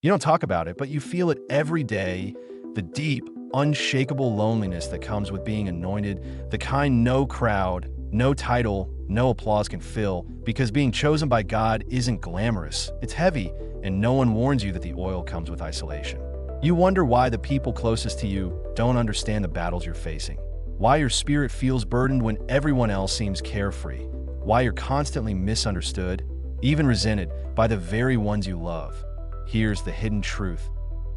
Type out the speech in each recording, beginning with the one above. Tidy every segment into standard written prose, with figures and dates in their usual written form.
You don't talk about it, but you feel it every day. The deep, unshakable loneliness that comes with being anointed, the kind no crowd, no title, no applause can fill, because being chosen by God isn't glamorous. It's heavy, and no one warns you that the oil comes with isolation. You wonder why the people closest to you don't understand the battles you're facing, why your spirit feels burdened when everyone else seems carefree, why you're constantly misunderstood, even resented by the very ones you love. Here's the hidden truth.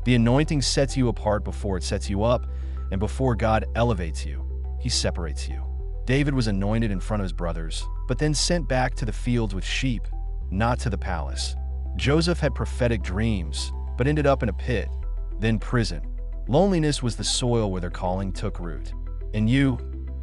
The anointing sets you apart before it sets you up, and before God elevates you, he separates you. David was anointed in front of his brothers, but then sent back to the fields with sheep, not to the palace. Joseph had prophetic dreams, but ended up in a pit, then prison. Loneliness was the soil where their calling took root. And you,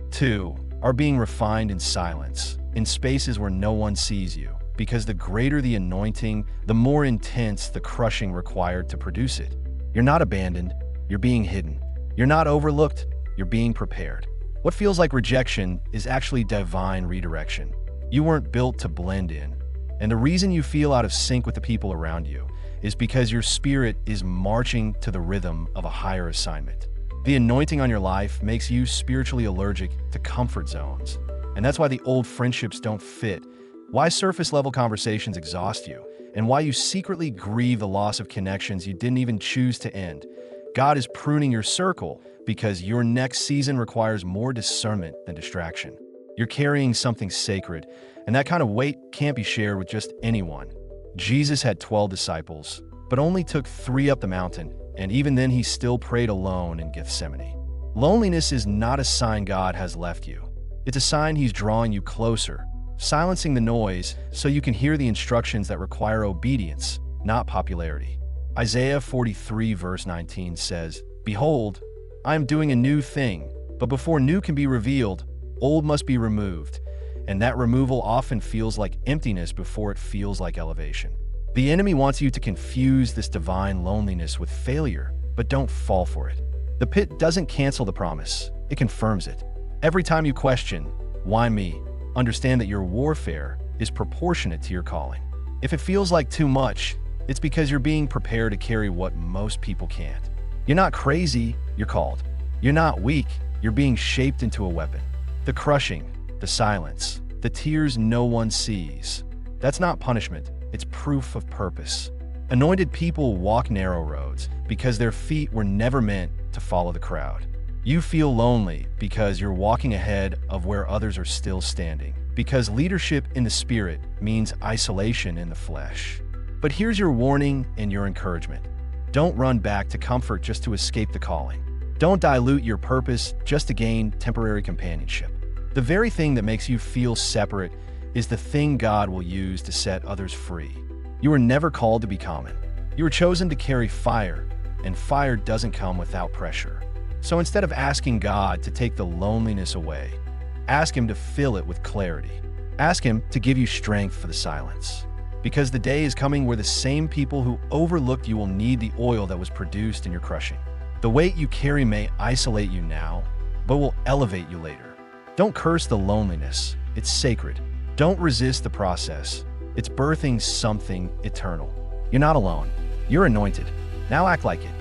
too, are being refined in silence, in spaces where no one sees you, because the greater the anointing, the more intense the crushing required to produce it. You're not abandoned, you're being hidden. You're not overlooked, you're being prepared. What feels like rejection is actually divine redirection. You weren't built to blend in. And the reason you feel out of sync with the people around you is because your spirit is marching to the rhythm of a higher assignment. The anointing on your life makes you spiritually allergic to comfort zones. And that's why the old friendships don't fit, why surface-level conversations exhaust you, and why you secretly grieve the loss of connections you didn't even choose to end. God is pruning your circle because your next season requires more discernment than distraction. You're carrying something sacred, and that kind of weight can't be shared with just anyone. Jesus had 12 disciples, but only took 3 up the mountain, and even then he still prayed alone in Gethsemane. Loneliness is not a sign God has left you. It's a sign he's drawing you closer, silencing the noise so you can hear the instructions that require obedience, not popularity. Isaiah 43 verse 19 says, "Behold, I am doing a new thing, but before new can be revealed, old must be removed." And that removal often feels like emptiness before it feels like elevation. The enemy wants you to confuse this divine loneliness with failure, but don't fall for it. The pit doesn't cancel the promise, it confirms it. Every time you question, "Why me?" understand that your warfare is proportionate to your calling. If it feels like too much, it's because you're being prepared to carry what most people can't. You're not crazy, you're called. You're not weak, you're being shaped into a weapon. The crushing, the silence, the tears no one sees. That's not punishment, it's proof of purpose. Anointed people walk narrow roads because their feet were never meant to follow the crowd. You feel lonely because you're walking ahead of where others are still standing, because leadership in the spirit means isolation in the flesh. But here's your warning and your encouragement. Don't run back to comfort just to escape the calling. Don't dilute your purpose just to gain temporary companionship. The very thing that makes you feel separate is the thing God will use to set others free. You were never called to be common. You were chosen to carry fire, and fire doesn't come without pressure. So instead of asking God to take the loneliness away, ask him to fill it with clarity. Ask him to give you strength for the silence. Because the day is coming where the same people who overlooked you will need the oil that was produced in your crushing. The weight you carry may isolate you now, but will elevate you later. Don't curse the loneliness. It's sacred. Don't resist the process. It's birthing something eternal. You're not alone. You're anointed. Now act like it.